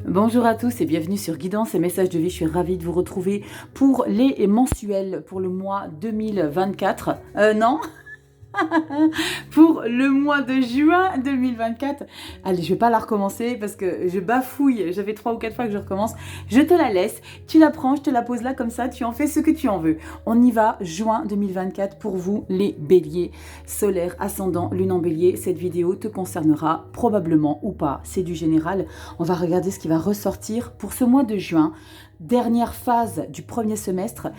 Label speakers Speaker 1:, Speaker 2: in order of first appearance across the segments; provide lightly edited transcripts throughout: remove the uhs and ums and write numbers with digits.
Speaker 1: Bonjour à tous et bienvenue sur Guidance et Messages de Vie. Je suis ravie de vous retrouver pour les mensuels pour le mois 2024. Non pour le mois de juin 2024. Allez, je vais pas la recommencer parce que je bafouille. J'avais 3 ou 4 fois que je recommence. Je te la laisse. Tu la prends, je te la pose là comme ça. Tu en fais ce que tu en veux. On y va. Juin 2024 pour vous, les béliers. Solaire, ascendant, lune en bélier. Cette vidéo te concernera probablement ou pas. C'est du général. On va regarder ce qui va ressortir pour ce mois de juin. Dernière phase du premier semestre.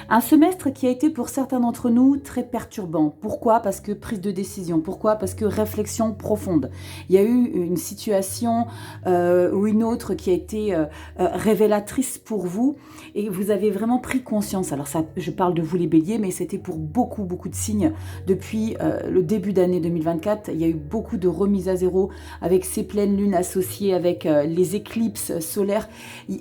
Speaker 1: Un semestre qui a été pour certains d'entre nous très perturbant. Pourquoi? Parce que prise de décision. Pourquoi? Parce que réflexion profonde. Il y a eu une situation ou une autre qui a été révélatrice pour vous et vous avez vraiment pris conscience. Alors ça, je parle de vous les béliers, mais c'était pour beaucoup de signes. Depuis le début d'année 2024, il y a eu beaucoup de remises à zéro avec ces pleines lunes associées avec les éclipses solaires.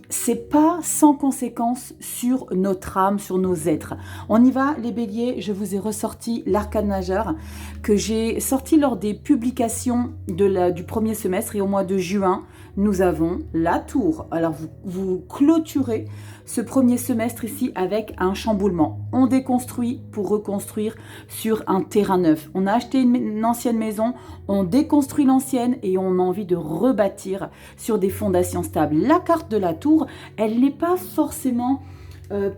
Speaker 1: C'est pas sans conséquence sur notre âme, sur nos êtres. On y va, les béliers. Je vous ai ressorti l'arcane majeur que j'ai sorti lors des publications du premier semestre et au mois de juin, nous avons la tour. Alors, vous clôturez ce premier semestre ici avec un chamboulement. On déconstruit pour reconstruire sur un terrain neuf. On a acheté une ancienne maison, on déconstruit l'ancienne et on a envie de rebâtir sur des fondations stables. La carte de la tour, elle n'est pas forcément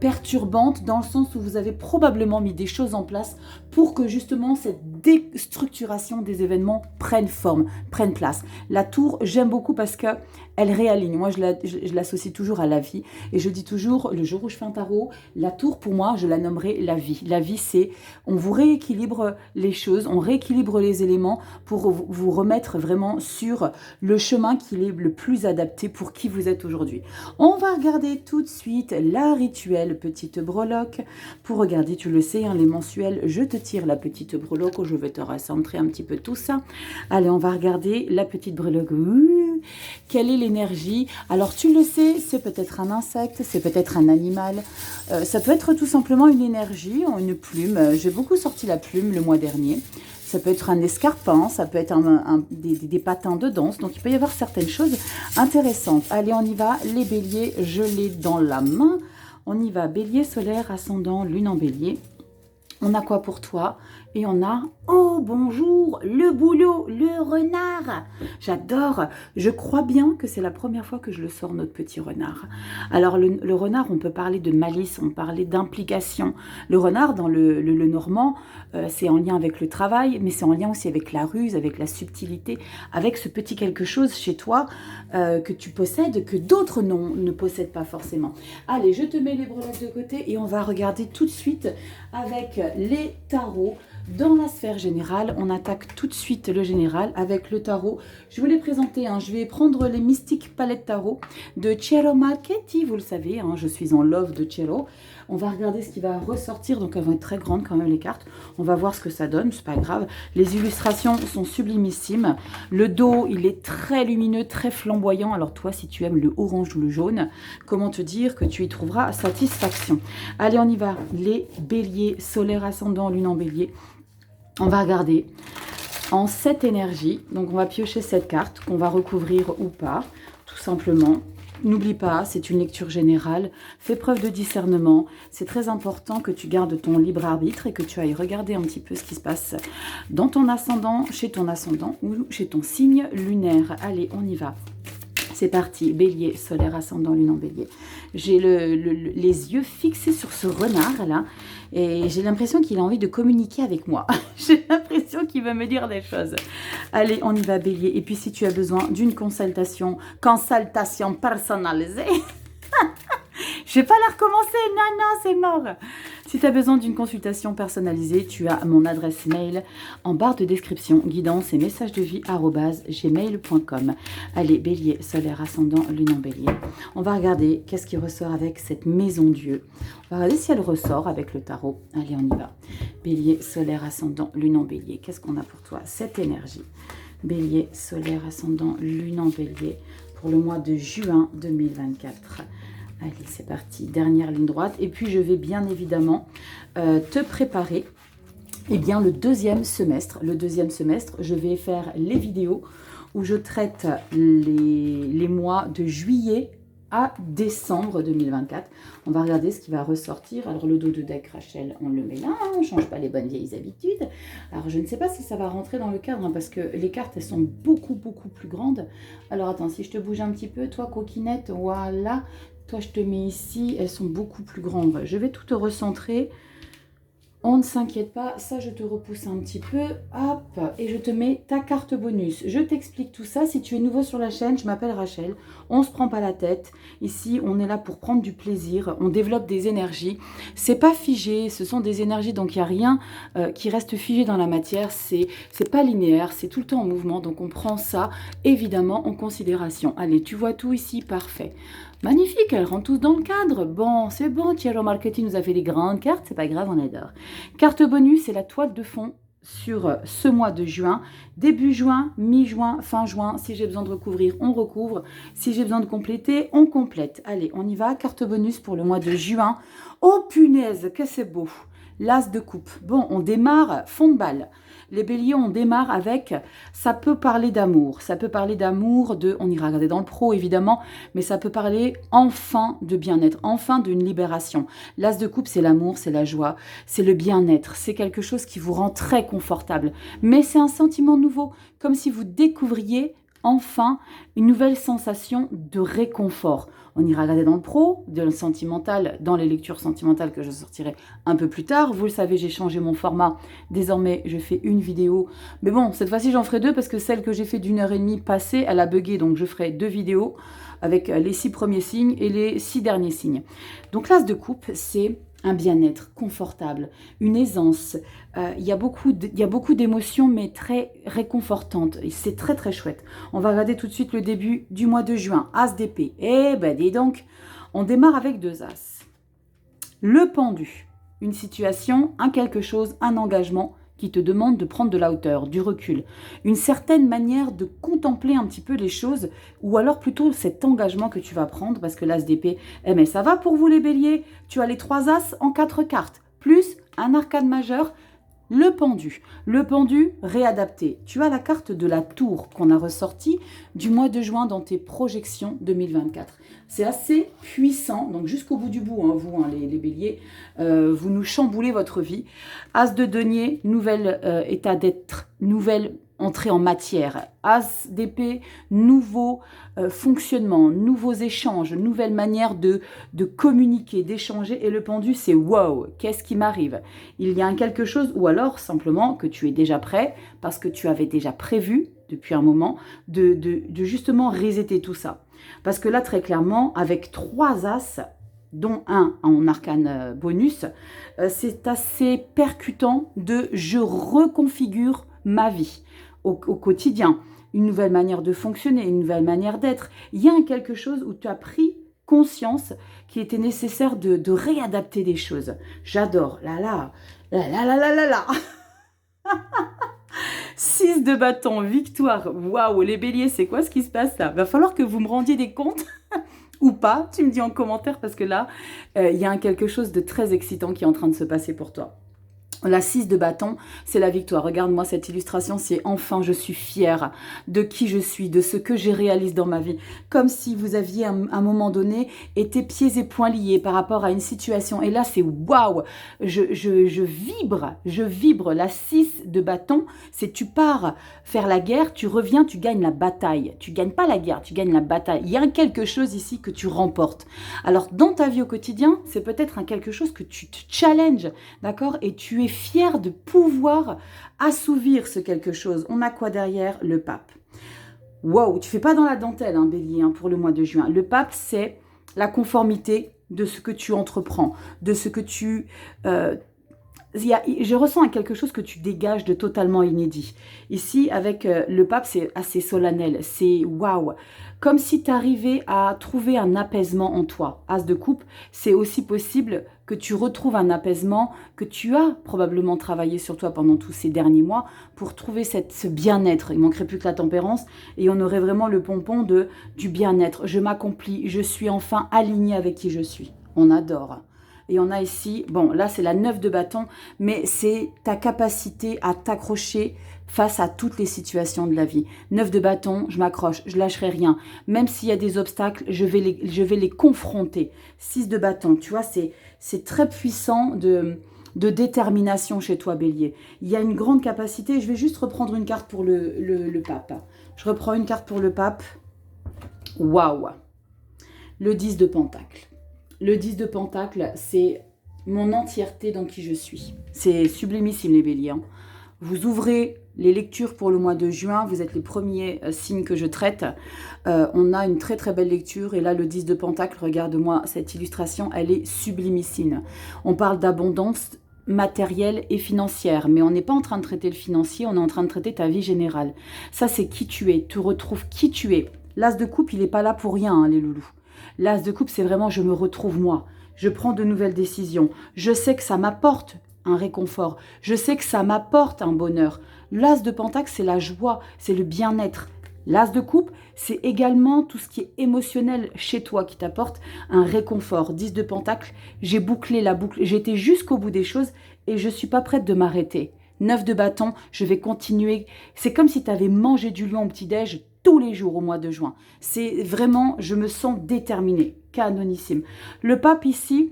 Speaker 1: perturbante dans le sens où vous avez probablement mis des choses en place pour que justement cette déstructuration des événements prenne forme, prenne place. La tour, j'aime beaucoup parce que elle réaligne. Moi, je l'associe toujours à la vie et je dis toujours, le jour où je fais un tarot, la tour, pour moi, je la nommerai la vie. La vie, c'est, on vous rééquilibre les choses, on rééquilibre les éléments pour vous remettre vraiment sur le chemin qui est le plus adapté pour qui vous êtes aujourd'hui. On va regarder tout de suite la rituelle petite breloque. Pour regarder, tu le sais, hein, les mensuels, je te tire la petite breloque, je vais te recentrer un petit peu tout ça. Allez, on va regarder la petite breloque. Quelle est l'énergie? Alors, tu le sais, c'est peut-être un insecte, c'est peut-être un animal. Ça peut être tout simplement une énergie, une plume. J'ai beaucoup sorti la plume le mois dernier. Ça peut être un escarpin, ça peut être des patins de danse. Donc, il peut y avoir certaines choses intéressantes. Allez, on y va. Les béliers, je l'ai dans la main. On y va. Bélier, solaire, ascendant, lune en bélier. On a quoi pour toi? Et on a, oh bonjour, le boulot, le renard. J'adore. Je crois bien que c'est la première fois que je le sors, notre petit renard. Alors le renard, on peut parler de malice, on peut parler d'implication. Le renard, dans le normand, c'est en lien avec le travail, mais c'est en lien aussi avec la ruse, avec la subtilité, avec ce petit quelque chose chez toi que tu possèdes, que d'autres ne possèdent pas forcément. Allez, je te mets les breloques de côté et on va regarder tout de suite avec les tarots. Dans la sphère générale, on attaque tout de suite le général avec le tarot. Je vous l'ai présenté, hein, je vais prendre les mystiques palettes tarot de Cero Marchetti, vous le savez, hein, je suis en love de Cero. On va regarder ce qui va ressortir, donc elles vont être très grandes quand même les cartes. On va voir ce que ça donne, c'est pas grave. Les illustrations sont sublimissimes. Le dos, il est très lumineux, très flamboyant. Alors toi, si tu aimes le orange ou le jaune, comment te dire que tu y trouveras satisfaction. Allez, on y va. Les béliers, solaire ascendant, lune en bélier. On va regarder en 7 énergies. Donc, on va piocher cette carte qu'on va recouvrir ou pas, tout simplement. N'oublie pas, c'est une lecture générale. Fais preuve de discernement. C'est très important que tu gardes ton libre arbitre et que tu ailles regarder un petit peu ce qui se passe dans ton ascendant ou chez ton signe lunaire. Allez, on y va. C'est parti, bélier, solaire, ascendant, lune en bélier. J'ai les yeux fixés sur ce renard là et j'ai l'impression qu'il a envie de communiquer avec moi. J'ai l'impression qu'il va me dire des choses. Allez, on y va, bélier. Et puis si tu as besoin d'une consultation personnalisée, je vais pas la recommencer, non, c'est mort. Si tu as besoin d'une consultation personnalisée, tu as mon adresse mail en barre de description, guidance et messages de vie @gmail.com. Allez, bélier, solaire, ascendant, lune en bélier. On va regarder qu'est-ce qui ressort avec cette maison Dieu. On va regarder si elle ressort avec le tarot. Allez, on y va. Bélier, solaire, ascendant, lune en bélier. Qu'est-ce qu'on a pour toi? Cette énergie. Bélier, solaire, ascendant, lune en bélier pour le mois de juin 2024. Allez, c'est parti. Dernière ligne droite. Et puis, je vais bien évidemment te préparer le deuxième semestre. Le deuxième semestre, je vais faire les vidéos où je traite les mois de juillet à décembre 2024. On va regarder ce qui va ressortir. Alors le dos de deck, Rachel, on le met là, on ne change pas les bonnes vieilles habitudes. Alors je ne sais pas si ça va rentrer dans le cadre, hein, parce que les cartes, elles sont beaucoup plus grandes. Alors attends, si je te bouge un petit peu, toi coquinette, voilà. Toi je te mets ici, elles sont beaucoup plus grandes. Je vais tout te recentrer. On ne s'inquiète pas, ça je te repousse un petit peu, hop, et je te mets ta carte bonus. Je t'explique tout ça, si tu es nouveau sur la chaîne, je m'appelle Rachel, on ne se prend pas la tête. Ici, on est là pour prendre du plaisir, on développe des énergies. C'est pas figé, ce sont des énergies, donc il n'y a rien qui reste figé dans la matière, c'est pas linéaire, c'est tout le temps en mouvement, donc on prend ça évidemment en considération. Allez, tu vois tout ici, parfait. Magnifique, elles rentrent tous dans le cadre. Bon, c'est bon, Thierry Marketing nous a fait des grandes cartes, c'est pas grave, on adore. Carte bonus, c'est la toile de fond sur ce mois de juin. Début juin, mi-juin, fin juin. Si j'ai besoin de recouvrir, on recouvre. Si j'ai besoin de compléter, on complète. Allez, on y va. Carte bonus pour le mois de juin. Oh punaise, que c'est beau. L'as de coupe. Bon, on démarre fond de balle. Les béliers, on démarre avec, ça peut parler d'amour, on ira regarder dans le pro évidemment, mais ça peut parler enfin de bien-être, enfin d'une libération. L'as de coupe, c'est l'amour, c'est la joie, c'est le bien-être, c'est quelque chose qui vous rend très confortable. Mais c'est un sentiment nouveau, comme si vous découvriez enfin une nouvelle sensation de réconfort. On ira regarder dans le pro, de le sentimental, dans les lectures sentimentales que je sortirai un peu plus tard. Vous le savez, j'ai changé mon format. Désormais, je fais une vidéo. Mais bon, cette fois-ci, j'en ferai deux parce que celle que j'ai fait d'1h30 passée, elle a bugué. Donc, je ferai 2 vidéos avec les 6 premiers signes et les 6 derniers signes. Donc, l'as de coupe, c'est un bien-être confortable, une aisance. Il y a beaucoup d'émotions, mais très réconfortantes. Et c'est très chouette. On va regarder tout de suite le début du mois de juin. As d'épée. Eh ben, dis donc, on démarre avec 2 as. Le pendu. Une situation, un quelque chose, un engagement qui te demande de prendre de la hauteur, du recul, une certaine manière de contempler un petit peu les choses, ou alors plutôt cet engagement que tu vas prendre, parce que l'as d'épée, eh mais ça va pour vous les béliers, tu as les 3 as en 4 cartes, plus un arcane majeur, le pendu réadapté. Tu as la carte de la tour qu'on a ressortie du mois de juin dans tes projections 2024. C'est assez puissant, donc jusqu'au bout du bout, hein, vous, hein, les béliers, vous nous chamboulez votre vie. As de denier, nouvel état d'être, nouvelle entrée en matière. As d'épée, nouveau fonctionnement, nouveaux échanges, nouvelle manière de communiquer, d'échanger. Et le pendu, c'est wow, qu'est-ce qui m'arrive? Il y a quelque chose, ou alors simplement que tu es déjà prêt, parce que tu avais déjà prévu depuis un moment, de justement resetter tout ça. Parce que là, très clairement, avec 3 as, dont un en arcane bonus, c'est assez percutant de « je reconfigure ma vie » au quotidien. Une nouvelle manière de fonctionner, une nouvelle manière d'être. Il y a quelque chose où tu as pris conscience qu'il était nécessaire de réadapter des choses. J'adore. Là là, là là là là là là. 6 de bâton, victoire. Waouh, les béliers, c'est quoi ce qui se passe là? Va falloir que vous me rendiez des comptes ou pas. Tu me dis en commentaire parce que là, il y a quelque chose de très excitant qui est en train de se passer pour toi. La 6 de bâton, c'est la victoire. Regarde-moi cette illustration, c'est enfin je suis fière de qui je suis, de ce que j'ai réalisé dans ma vie. Comme si vous aviez à un moment donné été pieds et poings liés par rapport à une situation. Et là, c'est waouh, je vibre. La 6 de bâton, c'est tu pars faire la guerre, tu reviens, tu gagnes la bataille. Tu gagnes pas la guerre, tu gagnes la bataille. Il y a quelque chose ici que tu remportes. Alors, dans ta vie au quotidien, c'est peut-être quelque chose que tu te challenges, d'accord? Et tu es fier de pouvoir assouvir ce quelque chose. On a quoi derrière? Le pape. Wow, tu fais pas dans la dentelle, hein, bélier, hein, pour le mois de juin. Le pape, c'est la conformité de ce que tu entreprends, de ce que tu... je ressens quelque chose que tu dégages de totalement inédit. Ici, avec le pape, c'est assez solennel. C'est waouh. Comme si tu arrivais à trouver un apaisement en toi. As de coupe, c'est aussi possible que tu retrouves un apaisement, que tu as probablement travaillé sur toi pendant tous ces derniers mois pour trouver ce bien-être. Il ne manquerait plus que la tempérance et on aurait vraiment le pompon du bien-être. Je m'accomplis, je suis enfin alignée avec qui je suis. On adore. Et on a ici, bon là c'est la 9 de bâton, mais c'est ta capacité à t'accrocher face à toutes les situations de la vie. 9 de bâton, je m'accroche, je lâcherai rien. Même s'il y a des obstacles, je vais les confronter. 6 de bâton, tu vois, c'est très puissant de détermination chez toi, Bélier. Il y a une grande capacité. Je vais juste reprendre une carte pour le pape. Je reprends une carte pour le pape. Waouh! Le 10 de pentacle. Le 10 de pentacle, c'est mon entièreté dans qui je suis. C'est sublimissime, les béliers. Hein. Vous ouvrez les lectures pour le mois de juin. Vous êtes les premiers signes que je traite. On a une très très belle lecture. Et là, le 10 de pentacle, regarde-moi cette illustration, elle est sublimissime. On parle d'abondance matérielle et financière. Mais on n'est pas en train de traiter le financier, on est en train de traiter ta vie générale. Ça, c'est qui tu es. Tu retrouves qui tu es. L'as de coupe, il n'est pas là pour rien, hein, les loulous. L'as de coupe, c'est vraiment je me retrouve moi. Je prends de nouvelles décisions. Je sais que ça m'apporte un réconfort. Je sais que ça m'apporte un bonheur. L'as de pentacle, c'est la joie, c'est le bien-être. L'as de coupe, c'est également tout ce qui est émotionnel chez toi qui t'apporte un réconfort. 10 de pentacle, j'ai bouclé la boucle. J'étais jusqu'au bout des choses et je ne suis pas prête de m'arrêter. 9 de bâton, je vais continuer. C'est comme si tu avais mangé du lion au petit-déj tous les jours au mois de juin. C'est vraiment, je me sens déterminée, canonissime. Le pape ici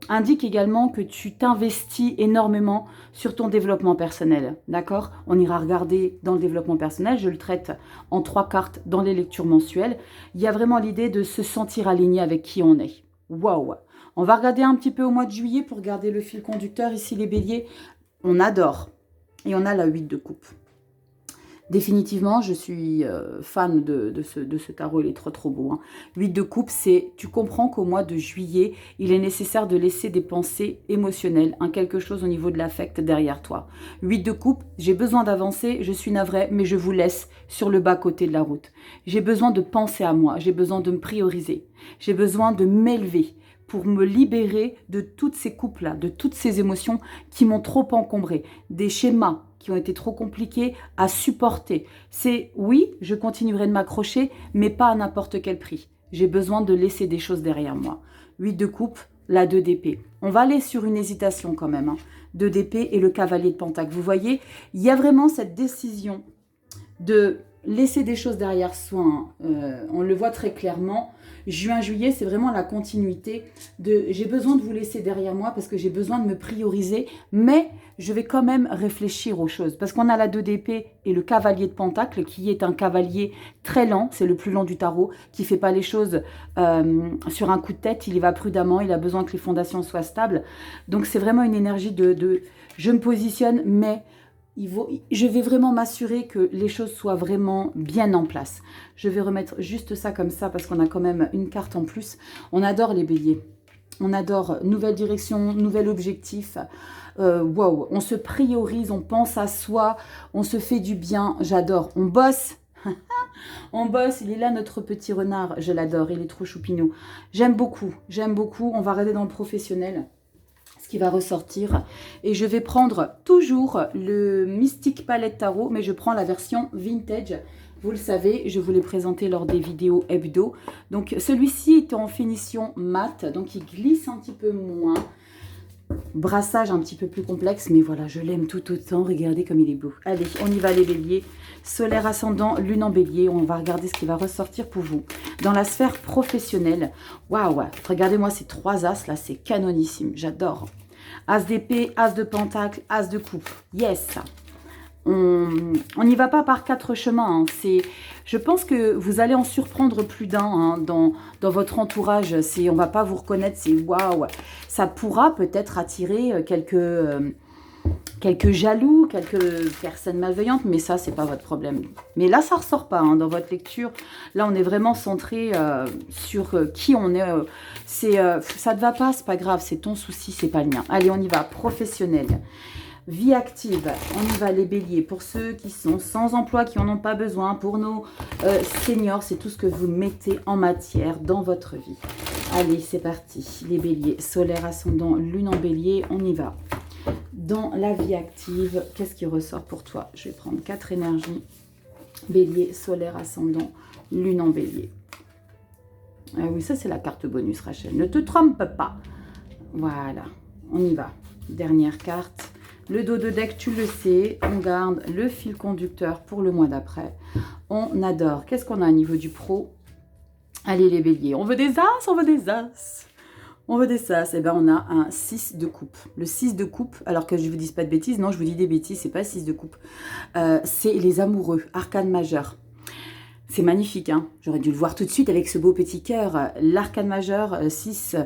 Speaker 1: indique également que tu t'investis énormément sur ton développement personnel, d'accord? On ira regarder dans le développement personnel, je le traite en 3 cartes dans les lectures mensuelles. Il y a vraiment l'idée de se sentir aligné avec qui on est. Waouh! On va regarder un petit peu au mois de juillet pour garder le fil conducteur. Ici, les béliers, on adore. Et on a la 8 de coupe. Définitivement, je suis fan de ce tarot, il est trop beau. Hein. 8 de coupe, c'est, tu comprends qu'au mois de juillet, il est nécessaire de laisser des pensées émotionnelles, hein, quelque chose au niveau de l'affect derrière toi. 8 de coupe, j'ai besoin d'avancer, je suis navrée, mais je vous laisse sur le bas-côté de la route. J'ai besoin de penser à moi, j'ai besoin de me prioriser, j'ai besoin de m'élever pour me libérer de toutes ces coupes-là, de toutes ces émotions qui m'ont trop encombré, des schémas qui ont été trop compliqués à supporter. C'est oui, je continuerai de m'accrocher, mais pas à n'importe quel prix. J'ai besoin de laisser des choses derrière moi. 8 de coupe, la 2 d'épée. On va aller sur une hésitation quand même. Hein. 2 d'épée et le cavalier de pentacle. Vous voyez, il y a vraiment cette décision de laisser des choses derrière soi. Hein. On le voit très clairement. Juin, juillet, c'est vraiment la continuité de j'ai besoin de vous laisser derrière moi parce que j'ai besoin de me prioriser, mais je vais quand même réfléchir aux choses. Parce qu'on a la 2 d'épée et le cavalier de pentacle qui est un cavalier très lent, c'est le plus lent du tarot, qui ne fait pas les choses sur un coup de tête, il y va prudemment, il a besoin que les fondations soient stables. Donc c'est vraiment une énergie de je me positionne, mais je vais vraiment m'assurer que les choses soient vraiment bien en place. Je vais remettre juste ça comme ça parce qu'on a quand même une carte en plus. On adore les béliers. On adore nouvelle direction, nouvel objectif. Wow, on se priorise, on pense à soi, on se fait du bien. J'adore. On bosse. On bosse. Il est là notre petit renard. Je l'adore. Il est trop choupinou. J'aime beaucoup. J'aime beaucoup. On va regarder dans le professionnel qui va ressortir et je vais prendre toujours le Mystic Palette Tarot, mais je prends la version vintage. Vous le savez, je vous l'ai présenté lors des vidéos hebdo. Donc celui-ci est en finition mat, donc il glisse un petit peu moins. Brassage un petit peu plus complexe, mais voilà, je l'aime tout autant. Regardez comme il est beau. Allez, on y va les béliers. Solaire ascendant, lune en bélier. On va regarder ce qui va ressortir pour vous. Dans la sphère professionnelle, waouh, regardez-moi ces 3 as là, c'est canonissime. J'adore. As d'épée, as de pentacle, as de coupe. Yes. On n'y va pas par 4 chemins. Hein. Je pense que vous allez en surprendre plus d'un hein, dans votre entourage. On ne va pas vous reconnaître. C'est waouh. Ça pourra peut-être attirer quelques jaloux, quelques personnes malveillantes, mais ça, c'est pas votre problème. Mais là, ça ressort pas hein, dans votre lecture. Là, on est vraiment centré sur qui on est. Ça ne va pas, c'est pas grave, c'est ton souci, c'est pas le mien. Allez, on y va. Professionnel. Vie active, on y va les béliers. Pour ceux qui sont sans emploi, qui n'en ont pas besoin, pour nos seniors, c'est tout ce que vous mettez en matière dans votre vie. Allez, c'est parti. Les béliers, solaire ascendant, lune en bélier, on y va. Dans la vie active, qu'est-ce qui ressort pour toi? Je vais prendre 4 énergies. Bélier, solaire ascendant, lune en bélier. Ah oui, ça c'est la carte bonus, Rachel. Ne te trompe pas. Voilà, on y va. Dernière carte. Le dos de deck, tu le sais, on garde le fil conducteur pour le mois d'après. On adore. Qu'est-ce qu'on a au niveau du pro? Allez les béliers, on veut des as, on veut des as. On veut des as. Eh bien, on a un 6 de coupe. Le 6 de coupe, alors que je ne vous dis pas de bêtises, non, je vous dis des bêtises, c'est pas 6 de coupe. C'est les amoureux, arcane majeur. C'est magnifique, hein. J'aurais dû le voir tout de suite avec ce beau petit cœur. L'arcane majeur 6,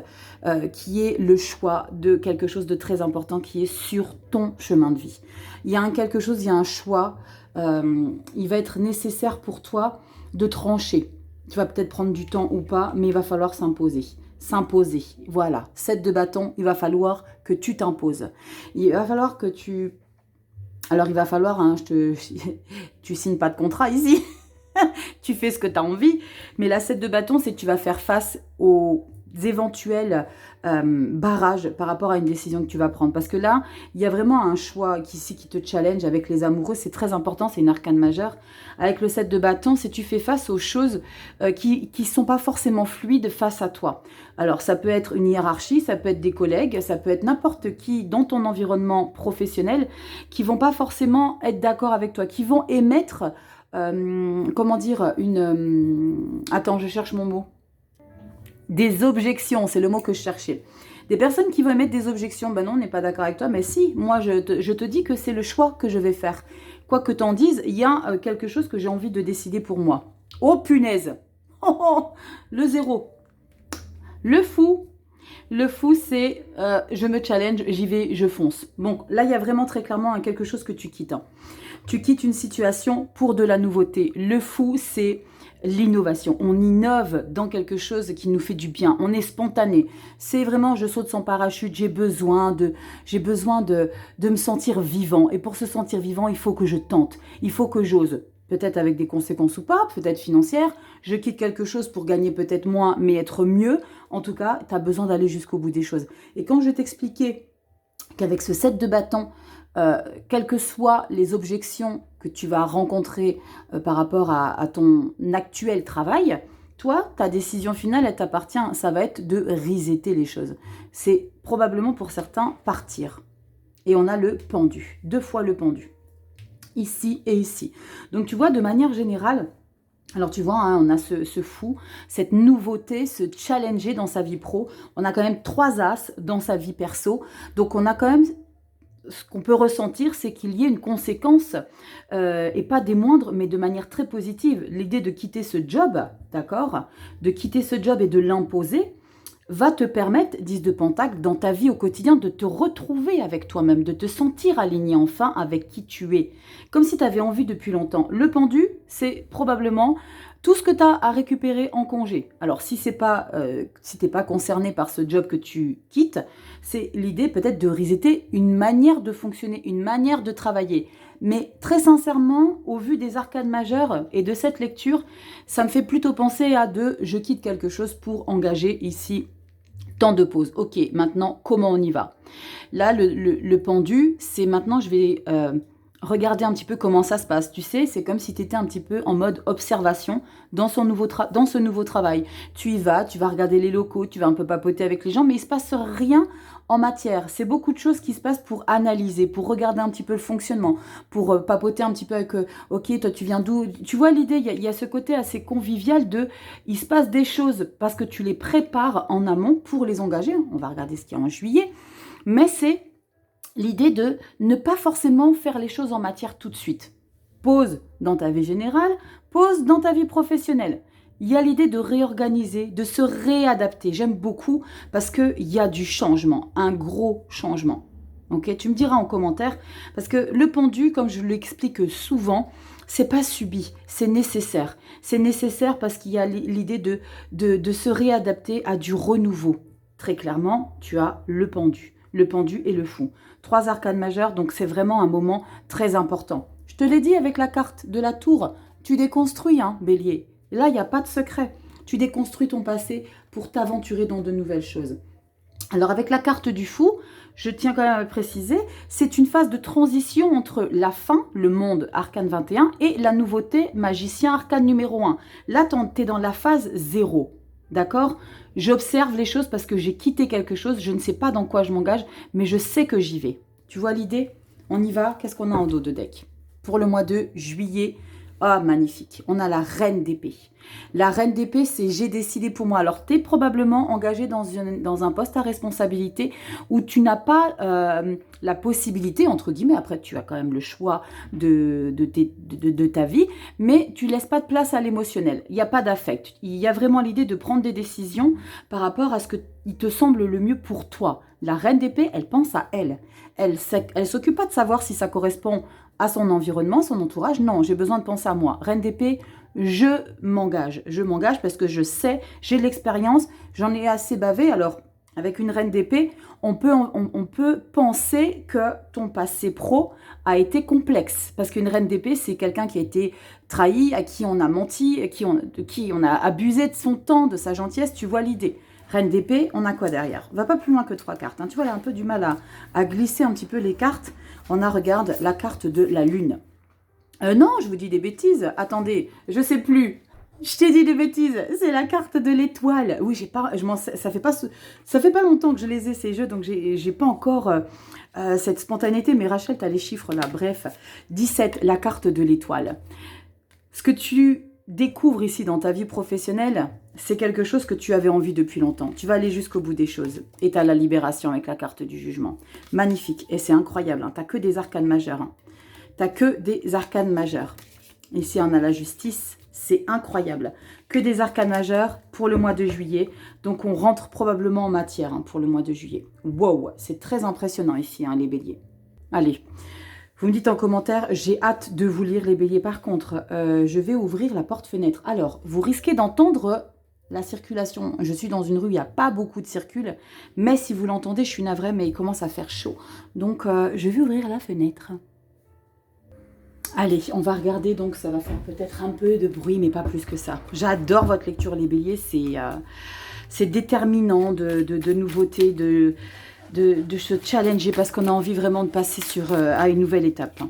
Speaker 1: qui est le choix de quelque chose de très important qui est sur ton chemin de vie. Il y a quelque chose, il y a un choix. Il va être nécessaire pour toi de trancher. Tu vas peut-être prendre du temps ou pas, mais il va falloir s'imposer. S'imposer, voilà. 7 de bâton, il va falloir que tu t'imposes. Il va falloir que tu... Alors, il va falloir, hein, tu signes pas de contrat ici. Tu fais ce que tu as envie, mais la 7 de bâton, c'est que tu vas faire face aux éventuels barrages par rapport à une décision que tu vas prendre. Parce que là, il y a vraiment un choix ici qui te challenge avec les amoureux. C'est très important, c'est une arcane majeure. Avec le 7 de bâton, c'est tu fais face aux choses qui ne sont pas forcément fluides face à toi. Alors, ça peut être une hiérarchie, ça peut être des collègues, ça peut être n'importe qui dans ton environnement professionnel qui vont pas forcément être d'accord avec toi, qui vont émettre... comment dire, attends, je cherche mon mot. Des objections, c'est le mot que je cherchais. Des personnes qui vont émettre des objections, ben non, on n'est pas d'accord avec toi, mais si, moi je te dis que c'est le choix que je vais faire. Quoi que t'en dises, il y a quelque chose que j'ai envie de décider pour moi. Oh punaise. Oh, oh, le 0. Le fou. Le fou, c'est je me challenge, j'y vais, je fonce. Bon, là, il y a vraiment très clairement quelque chose que tu quittes. Hein. Tu quittes une situation pour de la nouveauté. Le fou, c'est l'innovation. On innove dans quelque chose qui nous fait du bien. On est spontané. C'est vraiment, je saute sans parachute, j'ai besoin de me sentir vivant. Et pour se sentir vivant, il faut que je tente. Il faut que j'ose. Peut-être avec des conséquences ou pas, peut-être financières. Je quitte quelque chose pour gagner peut-être moins, mais être mieux. En tout cas, tu as besoin d'aller jusqu'au bout des choses. Et quand je t'expliquais qu'avec ce 7 de bâton, quelles que soient les objections que tu vas rencontrer par rapport à ton actuel travail, toi, ta décision finale, elle t'appartient. Ça va être de resetter les choses. C'est probablement pour certains partir. Et on a le pendu, 2 fois le pendu. Ici et ici. Donc tu vois, de manière générale, alors tu vois, hein, on a ce fou, cette nouveauté, ce challenger dans sa vie pro. On a quand même 3 as dans sa vie perso. Donc on a quand même, ce qu'on peut ressentir, c'est qu'il y ait une conséquence, et pas des moindres, mais de manière très positive. L'idée de quitter ce job, d'accord, de quitter ce job et de l'imposer, va te permettre, 10 de Pentacle, dans ta vie au quotidien, de te retrouver avec toi-même, de te sentir aligné enfin avec qui tu es. Comme si tu avais envie depuis longtemps. Le pendu, c'est probablement tout ce que tu as à récupérer en congé. Alors, si t'es pas concerné par ce job que tu quittes, c'est l'idée peut-être de resetter une manière de fonctionner, une manière de travailler. Mais très sincèrement, au vu des arcanes majeures et de cette lecture, ça me fait plutôt penser à je quitte quelque chose pour engager ici temps de pause. Ok, maintenant, comment on y va? Là, le pendu, c'est maintenant, je vais regarder un petit peu comment ça se passe. Tu sais, c'est comme si tu étais un petit peu en mode observation dans ce nouveau travail. Tu y vas, tu vas regarder les locaux, tu vas un peu papoter avec les gens, mais il ne se passe rien en matière. C'est beaucoup de choses qui se passent pour analyser, pour regarder un petit peu le fonctionnement, pour papoter un petit peu avec ok, toi tu viens d'où? Tu vois l'idée, il y a ce côté assez convivial il se passe des choses parce que tu les prépares en amont pour les engager. On va regarder ce qu'il y a en juillet, mais c'est l'idée de ne pas forcément faire les choses en matière tout de suite. Pause dans ta vie générale, pause dans ta vie professionnelle. Il y a l'idée de réorganiser, de se réadapter. J'aime beaucoup parce qu'il y a du changement, un gros changement. Ok, tu me diras en commentaire, parce que le pendu, comme je l'explique souvent, c'est pas subi, c'est nécessaire. C'est nécessaire parce qu'il y a l'idée de se réadapter à du renouveau. Très clairement, tu as le pendu et le fou. 3 arcanes majeures, donc c'est vraiment un moment très important. Je te l'ai dit avec la carte de la tour, tu déconstruis, hein, bélier. Là, il n'y a pas de secret. Tu déconstruis ton passé pour t'aventurer dans de nouvelles choses. Alors avec la carte du fou, je tiens quand même à préciser, c'est une phase de transition entre la fin, le monde arcane 21, et la nouveauté magicien arcane numéro 1. Là, tu es dans la phase 0. D'accord? J'observe les choses parce que j'ai quitté quelque chose. Je ne sais pas dans quoi je m'engage, mais je sais que j'y vais. Tu vois l'idée? On y va. Qu'est-ce qu'on a en dos de deck? Pour le mois de juillet, ah, magnifique. On a la reine d'épée. La reine d'épée, c'est j'ai décidé pour moi. Alors, tu es probablement engagé dans un poste à responsabilité où tu n'as pas la possibilité, entre guillemets, après tu as quand même le choix de ta vie, mais tu laisses pas de place à l'émotionnel. Il n'y a pas d'affect. Il y a vraiment l'idée de prendre des décisions par rapport à ce qui te semble le mieux pour toi. La reine d'épée, elle pense à elle. Elle s'occupe pas de savoir si ça correspond à son environnement, son entourage. Non, j'ai besoin de penser à moi. Reine d'épée, je m'engage. Je m'engage parce que je sais, j'ai de l'expérience, j'en ai assez bavé. Alors, avec une reine d'épée, on peut penser que ton passé pro a été complexe. Parce qu'une reine d'épée, c'est quelqu'un qui a été trahi, à qui on a menti, de qui on a abusé de son temps, de sa gentillesse. Tu vois l'idée. Reine d'épée, on a quoi derrière? On va pas plus loin que 3 cartes. Hein. Tu vois, il a un peu du mal à glisser un petit peu les cartes. On a, regarde, la carte de la lune. Non, je vous dis des bêtises. Attendez, je sais plus. Je t'ai dit des bêtises. C'est la carte de l'étoile. Oui, ça fait pas longtemps que je les ai ces jeux, donc j'ai pas encore cette spontanéité. Mais Rachel, tu as les chiffres là. Bref, 17, la carte de l'étoile. Ce que tu découvres ici dans ta vie professionnelle, c'est quelque chose que tu avais envie depuis longtemps. Tu vas aller jusqu'au bout des choses. Et tu as la libération avec la carte du jugement. Magnifique. Et c'est incroyable. Hein. Tu n'as que des arcanes majeures. Hein. Tu n'as que des arcanes majeures. Ici, on a la justice. C'est incroyable. Que des arcanes majeures pour le mois de juillet. Donc, on rentre probablement en matière pour le mois de juillet. Wow, c'est très impressionnant ici, les béliers. Allez. Vous me dites en commentaire, j'ai hâte de vous lire les béliers. Par contre, je vais ouvrir la porte-fenêtre. Alors, vous risquez d'entendre la circulation. Je suis dans une rue, il n'y a pas beaucoup de circule. Mais si vous l'entendez, je suis navrée, mais il commence à faire chaud. Donc, je vais ouvrir la fenêtre. Allez, on va regarder. Donc, ça va faire peut-être un peu de bruit, mais pas plus que ça. J'adore votre lecture, les béliers. C'est déterminant de nouveautés, de se challenger parce qu'on a envie vraiment de passer à une nouvelle étape.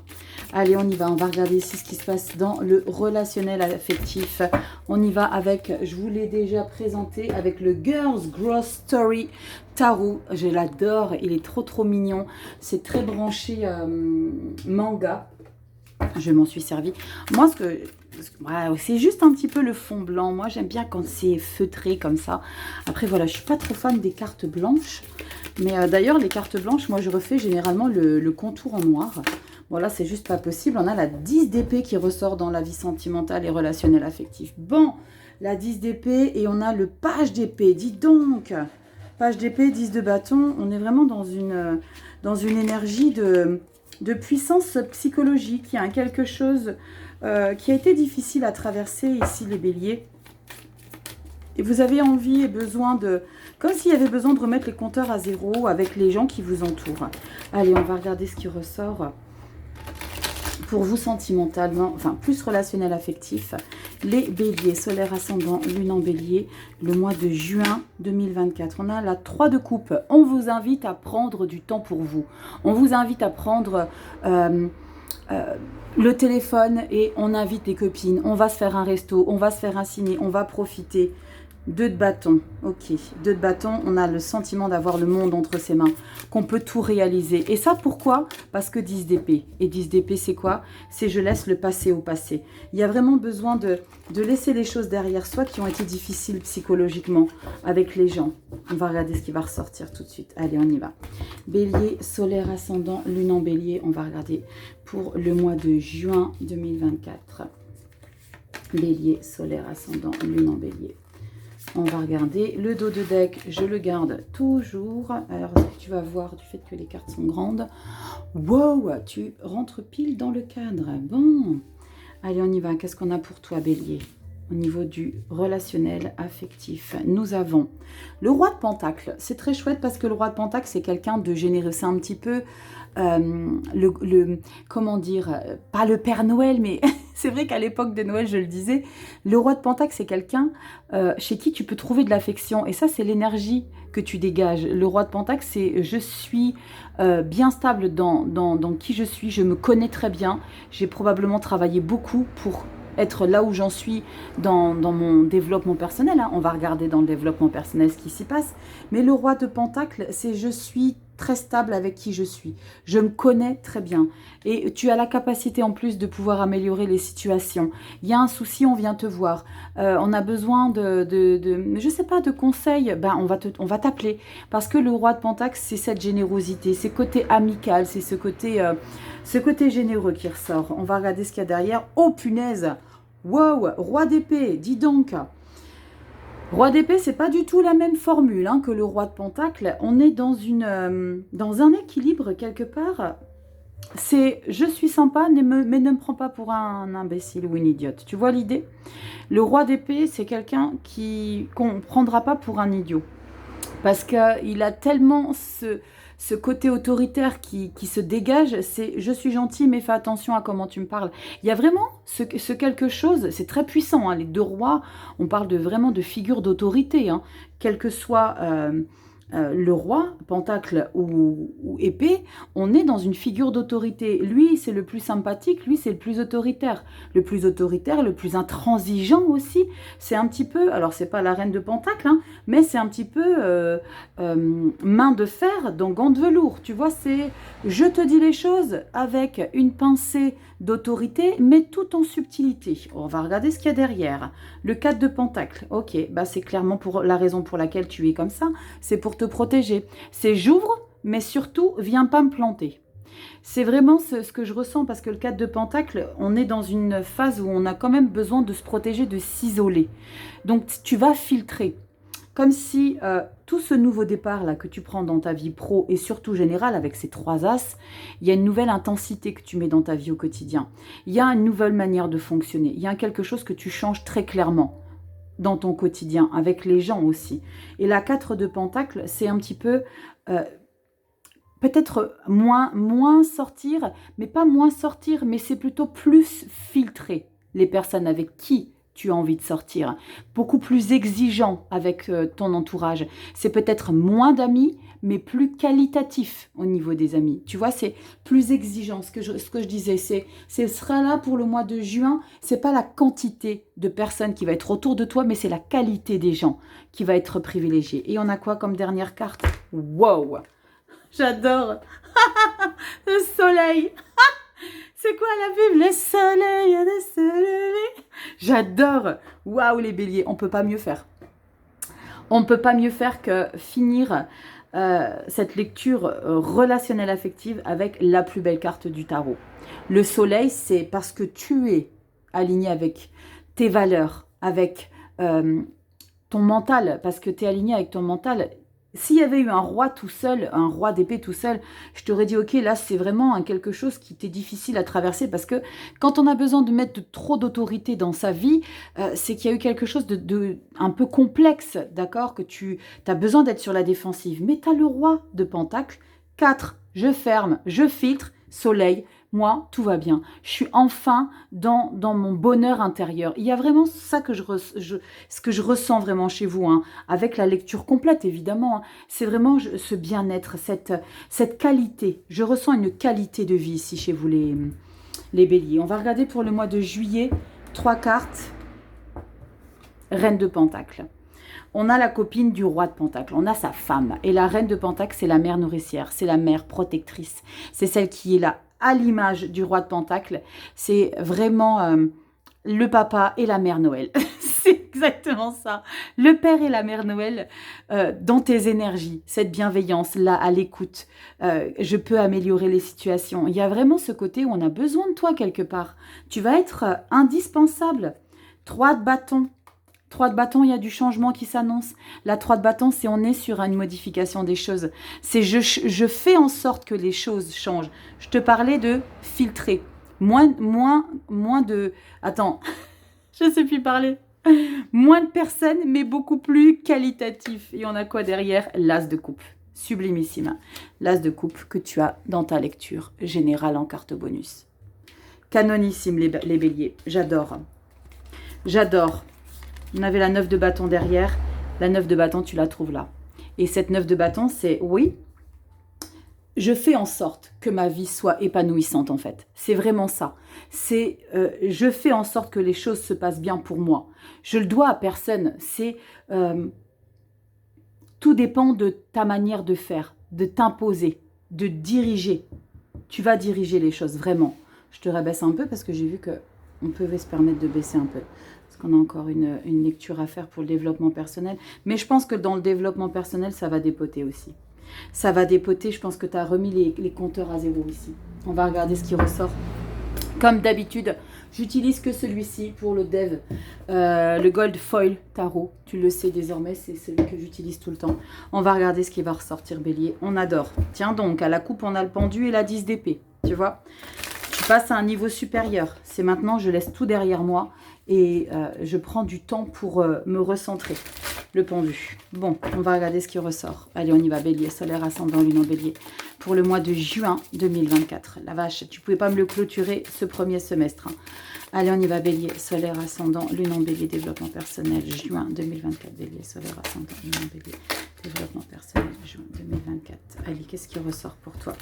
Speaker 1: Allez, on y va. On va regarder ici ce qui se passe dans le relationnel affectif. On y va avec, je vous l'ai déjà présenté, avec le Girls Growth Story Tarot. Je l'adore. Il est trop mignon. C'est très branché manga. Je m'en suis servi. Moi, c'est juste un petit peu le fond blanc. Moi, j'aime bien quand c'est feutré comme ça. Après, voilà, je suis pas trop fan des cartes blanches. Mais d'ailleurs, les cartes blanches, moi, je refais généralement le contour en noir. Voilà, c'est juste pas possible. On a la 10 d'épée qui ressort dans la vie sentimentale et relationnelle affective. Bon, la 10 d'épée et on a le page d'épée. Dis donc, page d'épée, 10 de bâton. On est vraiment dans une énergie de puissance psychologique. Il y a quelque chose qui a été difficile à traverser ici, les béliers. Et vous avez envie et besoin comme s'il y avait besoin de remettre les compteurs à zéro avec les gens qui vous entourent. Allez, on va regarder ce qui ressort pour vous sentimentalement, enfin plus relationnel affectif. Les béliers, solaire ascendant, lune en bélier, le mois de juin 2024. On a la 3 de coupe. On vous invite à prendre du temps pour vous. On vous invite à prendre le téléphone et on invite les copines. On va se faire un resto, on va se faire un ciné, on va profiter. 2 de bâton, ok. 2 de bâton, on a le sentiment d'avoir le monde entre ses mains, qu'on peut tout réaliser. Et ça, pourquoi? Parce que 10 d'épée. Et 10 d'épée, c'est quoi? C'est je laisse le passé au passé. Il y a vraiment besoin de laisser les choses derrière soi qui ont été difficiles psychologiquement avec les gens. On va regarder ce qui va ressortir tout de suite. Allez, on y va. Bélier, solaire ascendant, lune en bélier. On va regarder pour le mois de juin 2024. Bélier, solaire ascendant, lune en bélier. On va regarder le dos de deck, je le garde toujours. Alors, tu vas voir du fait que les cartes sont grandes. Wow, tu rentres pile dans le cadre. Bon, allez, on y va. Qu'est-ce qu'on a pour toi, bélier? Au niveau du relationnel affectif, nous avons le roi de Pentacle. C'est très chouette parce que le roi de Pentacle, c'est quelqu'un de généreux. C'est un petit peu, comment dire, pas le Père Noël, mais c'est vrai qu'à l'époque de Noël, je le disais, le roi de Pentacle, c'est quelqu'un chez qui tu peux trouver de l'affection. Et ça, c'est l'énergie que tu dégages. Le roi de Pentacle, c'est je suis bien stable dans qui je suis. Je me connais très bien. J'ai probablement travaillé beaucoup pour être là où j'en suis dans mon développement personnel. On va regarder dans le développement personnel ce qui s'y passe. Mais le roi de Pentacle, c'est je suis très stable avec qui je suis. Je me connais très bien. Et tu as la capacité en plus de pouvoir améliorer les situations. Il y a un souci, on vient te voir. On a besoin je sais pas, de conseils. Ben, on va t'appeler. Parce que le roi de Pentacle, c'est cette générosité, c'est côté amical, c'est ce côté généreux qui ressort. On va regarder ce qu'il y a derrière. Oh punaise! Wow! Roi d'épée, dis donc! Roi d'épée, c'est pas du tout la même formule hein, que le roi de Pentacle. On est dans un équilibre quelque part. C'est je suis sympa, mais ne me prends pas pour un imbécile ou une idiote. Tu vois l'idée? Le roi d'épée, c'est quelqu'un qu'on ne prendra pas pour un idiot. Parce qu'il a tellement ce côté autoritaire qui se dégage, c'est je suis gentil mais fais attention à comment tu me parles. Il y a vraiment ce quelque chose, c'est très puissant, hein, les deux rois, on parle vraiment de figure d'autorité, hein, quel que soit le roi, pentacle ou épée, on est dans une figure d'autorité. Lui, c'est le plus sympathique, lui, c'est le plus autoritaire. Le plus autoritaire, le plus intransigeant aussi. C'est un petit peu, alors c'est pas la reine de pentacle, hein, mais c'est un petit peu main de fer dans gants de velours. Tu vois, c'est je te dis les choses avec une pincée d'autorité, mais tout en subtilité. On va regarder ce qu'il y a derrière. Le 4 de pentacle, ok, bah c'est clairement pour la raison pour laquelle tu es comme ça, c'est pour te protéger. C'est j'ouvre, mais surtout, viens pas me planter. C'est vraiment ce que je ressens, parce que le 4 de pentacle, on est dans une phase où on a quand même besoin de se protéger, de s'isoler. Donc tu vas filtrer. Comme si tout ce nouveau départ là que tu prends dans ta vie pro et surtout générale avec ces 3 as, il y a une nouvelle intensité que tu mets dans ta vie au quotidien. Il y a une nouvelle manière de fonctionner. Il y a quelque chose que tu changes très clairement dans ton quotidien, avec les gens aussi. Et la 4 de pentacle, c'est un petit peu peut-être moins sortir, mais pas moins sortir, mais c'est plutôt plus filtrer les personnes avec qui tu as envie de sortir, beaucoup plus exigeant avec ton entourage. C'est peut-être moins d'amis, mais plus qualitatif au niveau des amis. Tu vois, c'est plus exigeant. Ce que je disais, ce sera là pour le mois de juin. C'est pas la quantité de personnes qui va être autour de toi, mais c'est la qualité des gens qui va être privilégiée. Et on a quoi comme dernière carte? Wow! J'adore! Le soleil! C'est quoi la Bible? Le soleil a de se lever. J'adore. Waouh, les béliers, on ne peut pas mieux faire. On ne peut pas mieux faire que finir cette lecture relationnelle affective avec la plus belle carte du tarot. Le soleil, c'est parce que tu es aligné avec tes valeurs, avec ton mental, parce que tu es aligné avec ton mental. S'il y avait eu un roi tout seul, un roi d'épée tout seul, je t'aurais dit, ok, là, c'est vraiment quelque chose qui t'est difficile à traverser, parce que quand on a besoin de mettre trop d'autorité dans sa vie, c'est qu'il y a eu quelque chose de un peu complexe, d'accord, que tu as besoin d'être sur la défensive. Mais tu as le roi de pentacle, 4, je ferme, je filtre, soleil, moi, tout va bien. Je suis enfin dans mon bonheur intérieur. Il y a vraiment ça que ce que je ressens vraiment chez vous, hein, avec la lecture complète, évidemment. Hein. C'est vraiment ce bien-être, cette qualité. Je ressens une qualité de vie ici chez vous, les béliers. On va regarder pour le mois de juillet, 3 cartes. Reine de Pentacle. On a la copine du roi de Pentacle, on a sa femme. Et la reine de Pentacle, c'est la mère nourricière, c'est la mère protectrice. C'est celle qui est là à l'image du roi de Pentacle. C'est vraiment le papa et la mère Noël. C'est exactement ça. Le père et la mère Noël dans tes énergies, cette bienveillance là à l'écoute. Je peux améliorer les situations. Il y a vraiment ce côté où on a besoin de toi quelque part. Tu vas être indispensable. 3 de bâton. 3 de bâton, il y a du changement qui s'annonce. La 3 de bâton, c'est on est sur une modification des choses. C'est je fais en sorte que les choses changent. Je te parlais de filtrer. Moins de... Attends, je ne sais plus parler. Moins de personnes, mais beaucoup plus qualitatif. Et on a quoi derrière? L'as de coupe. Sublimissime. L'as de coupe que tu as dans ta lecture générale en carte bonus. Canonissime, les béliers. J'adore. J'adore. On avait la 9 de bâton derrière. La 9 de bâton, tu la trouves là. Et cette 9 de bâton, c'est oui, je fais en sorte que ma vie soit épanouissante en fait. C'est vraiment ça. C'est je fais en sorte que les choses se passent bien pour moi. Je le dois à personne. C'est tout dépend de ta manière de faire. de t'imposer, de diriger. Tu vas diriger les choses, vraiment. Je te rabaisse un peu parce que j'ai vu qu'on pouvait se permettre de baisser un peu. Parce qu'on a encore une lecture à faire pour le développement personnel. Mais je pense que dans le développement personnel, ça va dépoter aussi. Ça va dépoter, je pense que tu as remis les compteurs à zéro ici. On va regarder ce qui ressort. Comme d'habitude, j'utilise que celui-ci pour le dev, le Gold Foil Tarot. Tu le sais désormais, c'est celui que j'utilise tout le temps. On va regarder ce qui va ressortir, Bélier. On adore. Tiens donc, à la coupe, on a le pendu et la 10 d'épée. Tu vois, tu passes à un niveau supérieur. C'est maintenant, je laisse tout derrière moi et je prends du temps pour me recentrer. Le pendu. Bon, on va regarder ce qui ressort. Allez, on y va, Bélier. Solaire, ascendant, lune en Bélier. Pour le mois de juin 2024. La vache, tu ne pouvais pas me le clôturer ce premier semestre. Hein. Allez, on y va, Bélier. Solaire, ascendant, lune en Bélier. Développement personnel, juin 2024. Bélier, solaire, ascendant, lune en Bélier. Développement personnel, juin 2024. Allez, qu'est-ce qui ressort pour toi?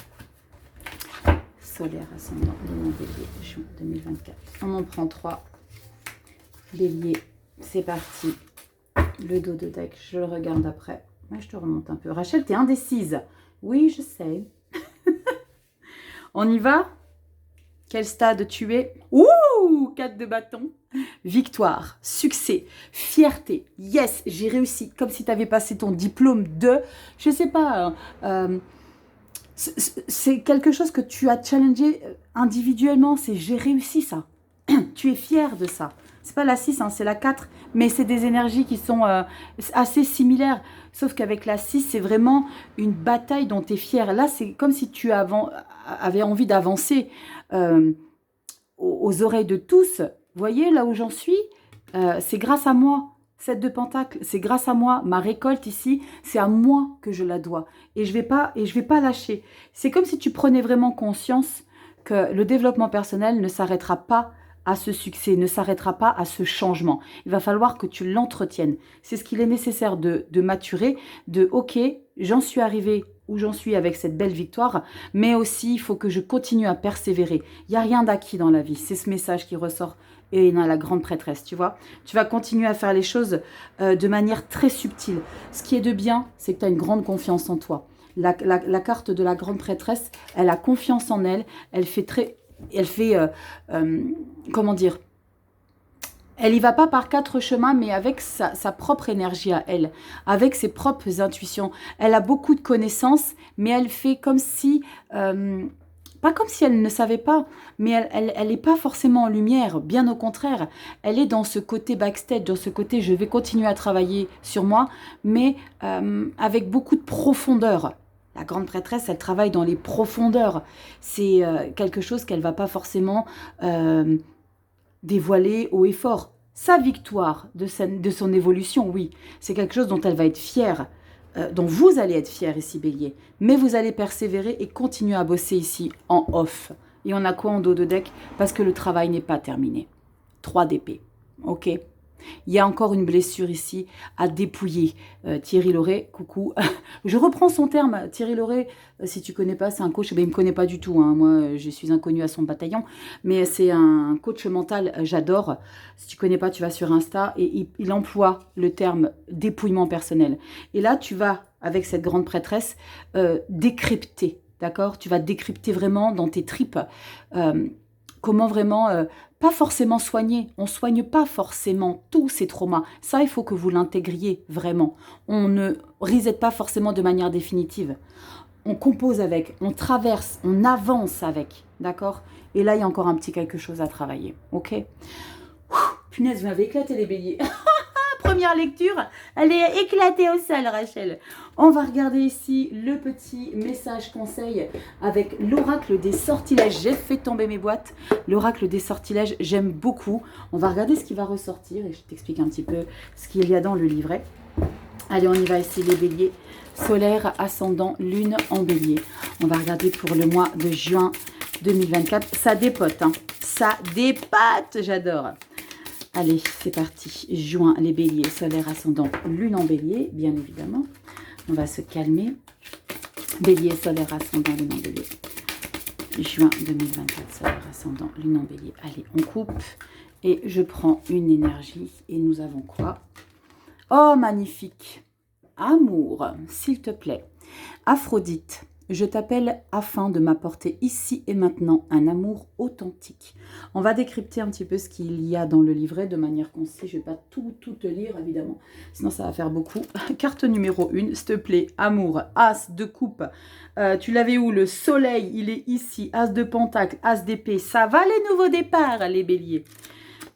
Speaker 1: Solaire, ascendant, lune en Bélier, juin 2024. On en prend 3. Bélier, c'est parti. Le dos de deck, je le regarde après. Ouais, je te remonte un peu. Rachel, tu es indécise. Oui, je sais. On y va? Quel stade tu es? Ouh, 4 de bâton. Victoire, succès, fierté. Yes, j'ai réussi. Comme si tu avais passé ton diplôme de... Je sais pas... c'est quelque chose que tu as challengé individuellement. C'est j'ai réussi ça. Tu es fier de ça. C'est pas la 6, hein, c'est la 4, mais c'est des énergies qui sont assez similaires. Sauf qu'avec la 6, c'est vraiment une bataille dont tu es fier. Là, c'est comme si tu avais envie d'avancer aux oreilles de tous. Vous voyez, là où j'en suis, c'est grâce à moi. 7 de Pentacle, c'est grâce à moi. Ma récolte ici, c'est à moi que je la dois. Et je vais pas lâcher. C'est comme si tu prenais vraiment conscience que le développement personnel ne s'arrêtera pas à ce succès, ne s'arrêtera pas à ce changement. Il va falloir que tu l'entretiennes. C'est ce qu'il est nécessaire de maturer, de « Ok, j'en suis arrivé où j'en suis avec cette belle victoire, mais aussi il faut que je continue à persévérer. Il n'y a rien d'acquis dans la vie. » C'est ce message qui ressort et dans la grande prêtresse, tu vois. Tu vas continuer à faire les choses de manière très subtile. Ce qui est de bien, c'est que tu as une grande confiance en toi. La carte de la grande prêtresse, elle a confiance en elle, elle fait comment dire, elle y va pas par 4 chemins, mais avec sa propre énergie à elle, avec ses propres intuitions. Elle a beaucoup de connaissances, mais elle fait comme si, pas comme si elle ne savait pas, mais elle n'est pas forcément en lumière, bien au contraire. Elle est dans ce côté backstage, dans ce côté je vais continuer à travailler sur moi, mais avec beaucoup de profondeur. La grande prêtresse, elle travaille dans les profondeurs. C'est quelque chose qu'elle ne va pas forcément dévoiler haut et fort. Sa victoire de son évolution, oui, c'est quelque chose dont elle va être fière, dont vous allez être fiers ici, Bélier. Mais vous allez persévérer et continuer à bosser ici en off. Et on a quoi en dos de deck? Parce que le travail n'est pas terminé. 3 d'épée, ok? Il y a encore une blessure ici à dépouiller. Thierry Lauré, coucou. Je reprends son terme. Thierry Lauré, si tu ne connais pas, c'est un coach. Ben, il ne me connaît pas du tout. Hein. Moi, je suis inconnue à son bataillon. Mais c'est un coach mental, j'adore. Si tu ne connais pas, tu vas sur Insta. Et il emploie le terme dépouillement personnel. Et là, tu vas, avec cette grande prêtresse, décrypter. D'accord? Tu vas décrypter vraiment dans tes tripes. Comment vraiment... pas forcément soigner. On ne soigne pas forcément tous ces traumas. Ça, il faut que vous l'intégriez vraiment. On ne reset pas forcément de manière définitive. On compose avec, on traverse, on avance avec. D'accord? Et là, il y a encore un petit quelque chose à travailler. Ok? Punaise, vous m'avez éclaté les béliers. Première lecture, elle est éclatée au sol, Rachel. On va regarder ici le petit message conseil avec l'oracle des sortilèges. J'ai fait tomber mes boîtes. L'oracle des sortilèges, j'aime beaucoup. On va regarder ce qui va ressortir et je t'explique un petit peu ce qu'il y a dans le livret. Allez, on y va ici les béliers. Solaire, ascendant, lune en bélier. On va regarder pour le mois de juin 2024. Ça dépote, hein. Ça dépote, j'adore. Allez, c'est parti. Juin, les béliers, solaire, ascendant, lune en bélier, bien évidemment. On va se calmer. Bélier, solaire, ascendant, lune en bélier. Juin 2024, solaire, ascendant, lune en bélier. Allez, on coupe et je prends une énergie. Et nous avons quoi? Oh, magnifique! amour, s'il te plaît. Aphrodite, je t'appelle afin de m'apporter ici et maintenant un amour authentique. On va décrypter un petit peu ce qu'il y a dans le livret de manière concise. Je ne vais pas tout te lire, évidemment, sinon ça va faire beaucoup. Carte numéro 1, s'il te plaît, amour, as de coupe. Tu l'avais où? Le soleil, il est ici. As de pentacle, as d'épée. Ça va les nouveaux départs, les béliers.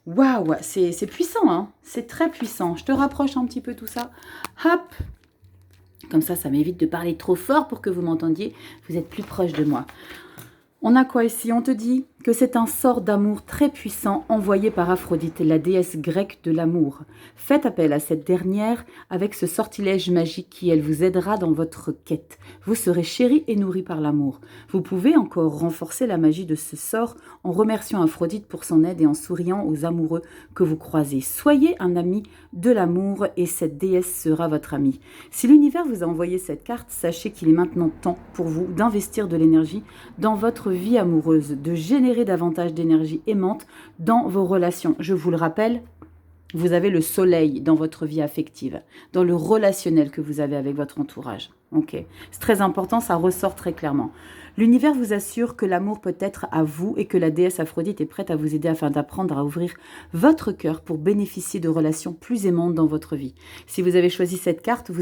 Speaker 1: Waouh, c'est puissant, hein. C'est très puissant. Je te rapproche un petit peu tout ça. Hop. Comme ça m'évite de parler trop fort pour que vous m'entendiez. Vous êtes plus proche de moi. On a quoi ici? On te dit que c'est un sort d'amour très puissant envoyé par Aphrodite, la déesse grecque de l'amour. Faites appel à cette dernière avec ce sortilège magique qui, elle, vous aidera dans votre quête. Vous serez chéri et nourri par l'amour. Vous pouvez encore renforcer la magie de ce sort en remerciant Aphrodite pour son aide et en souriant aux amoureux que vous croisez. Soyez un ami de l'amour et cette déesse sera votre amie. Si l'univers vous a envoyé cette carte, sachez qu'il est maintenant temps pour vous d'investir de l'énergie dans votre vie amoureuse, de générer davantage d'énergie aimante dans vos relations. Je vous le rappelle, vous avez le soleil dans votre vie affective, dans le relationnel que vous avez avec votre entourage. Ok, c'est très important, ça ressort très clairement. L'univers vous assure que l'amour peut être à vous et que la déesse Aphrodite est prête à vous aider afin d'apprendre à ouvrir votre cœur pour bénéficier de relations plus aimantes dans votre vie. Si vous avez choisi cette carte, vous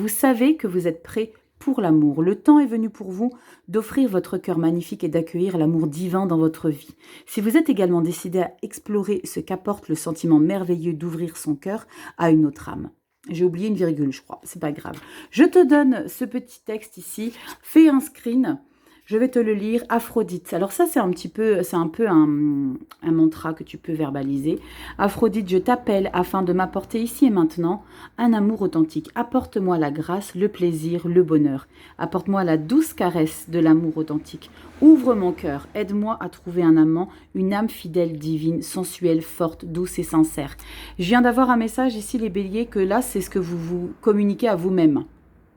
Speaker 1: savez que vous êtes prêt pour l'amour. Le temps est venu pour vous d'offrir votre cœur magnifique et d'accueillir l'amour divin dans votre vie. Si vous êtes également décidé à explorer ce qu'apporte le sentiment merveilleux d'ouvrir son cœur à une autre âme. J'ai oublié une virgule, je crois. C'est pas grave. Je te donne ce petit texte ici. Fais un screen. Je vais te le lire. Aphrodite. Alors ça, c'est un peu un mantra que tu peux verbaliser. Aphrodite, je t'appelle afin de m'apporter ici et maintenant un amour authentique. Apporte-moi la grâce, le plaisir, le bonheur. Apporte-moi la douce caresse de l'amour authentique. Ouvre mon cœur. Aide-moi à trouver un amant, une âme fidèle, divine, sensuelle, forte, douce et sincère. Je viens d'avoir un message ici, les béliers, que là, c'est ce que vous vous communiquez à vous-même.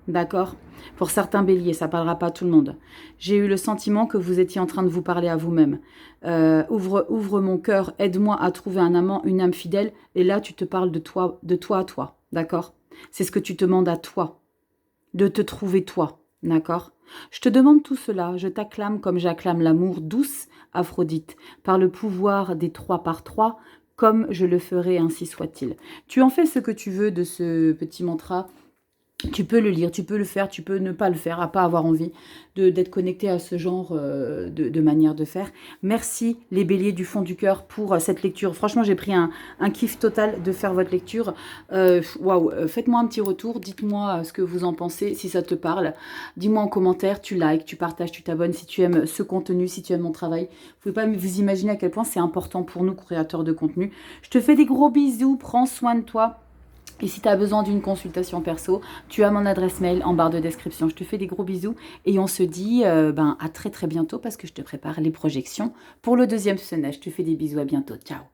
Speaker 1: D'accord? Pour certains béliers, ça ne parlera pas à tout le monde. J'ai eu le sentiment que vous étiez en train de vous parler à vous-même. Ouvre mon cœur, aide-moi à trouver un amant, une âme fidèle. Et là, tu te parles de toi à toi. D'accord? C'est ce que tu te demandes à toi. De te trouver toi. D'accord? Je te demande tout cela. Je t'acclame comme j'acclame l'amour douce, Aphrodite, par le pouvoir des 3 par 3, comme je le ferai, ainsi soit-il. Tu en fais ce que tu veux de ce petit mantra. Tu peux le lire, tu peux le faire, tu peux ne pas le faire, à pas avoir envie d'être connecté à ce genre de manière de faire. Merci les béliers du fond du cœur pour cette lecture. Franchement, j'ai pris un kiff total de faire votre lecture. Waouh, faites-moi un petit retour, dites-moi ce que vous en pensez, si ça te parle. Dis-moi en commentaire, tu likes, tu partages, tu t'abonnes si tu aimes ce contenu, si tu aimes mon travail. Vous pouvez pas vous imaginer à quel point c'est important pour nous, créateurs de contenu. Je te fais des gros bisous, prends soin de toi. Et si tu as besoin d'une consultation perso, tu as mon adresse mail en barre de description. Je te fais des gros bisous et on se dit à très très bientôt parce que je te prépare les projections pour le 2e semestre. Je te fais des bisous, à bientôt. Ciao.